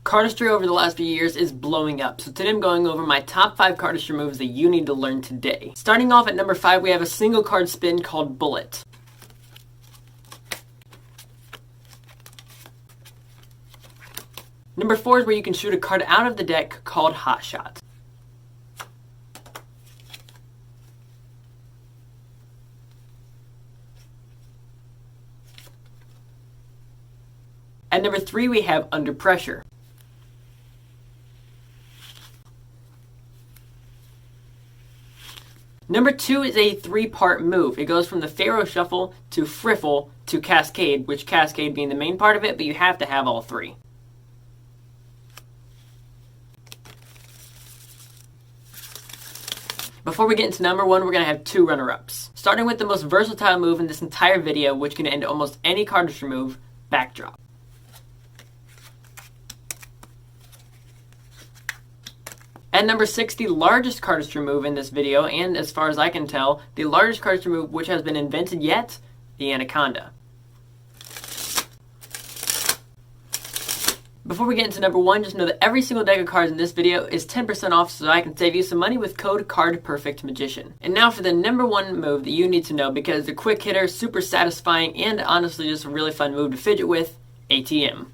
Cardistry over the last few years is blowing up, so today I'm going over my top 5 cardistry moves that you need to learn today. Starting off at number 5, we have a single card spin called Bullet. Number 4 is where you can shoot a card out of the deck called Hot Shot. At number 3, we have Under Pressure. Number 2 is a 3-part move. It goes from the Pharaoh Shuffle to Friffle to Cascade, which Cascade being the main part of it, but you have to have all 3. Before we get into number 1, we're going to have 2 runner-ups. Starting with the most versatile move in this entire video, which can end almost any cardistry move, Backdrop. At number 6, the largest cardistry move in this video, and as far as I can tell, the largest cardistry move which has been invented yet, the Anaconda. Before we get into number 1, just know that every single deck of cards in this video is 10% off, so I can save you some money with code cardperfectmagician. And now for the number 1 move that you need to know, because it's a quick hitter, super satisfying, and honestly just a really fun move to fidget with, ATM.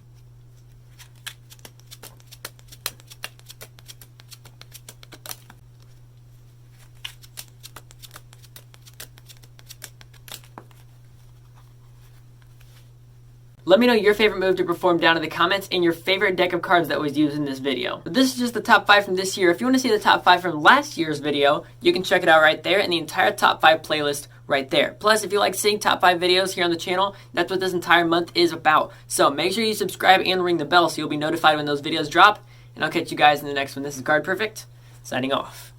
Let me know your favorite move to perform down in the comments and your favorite deck of cards that was used in this video. But this is just the top 5 from this year. If you want to see the top 5 from last year's video, you can check it out right there and the entire top 5 playlist right there. Plus, if you like seeing top 5 videos here on the channel, that's what this entire month is about. So make sure you subscribe and ring the bell so you'll be notified when those videos drop. And I'll catch you guys in the next one. This is Card Perfect, signing off.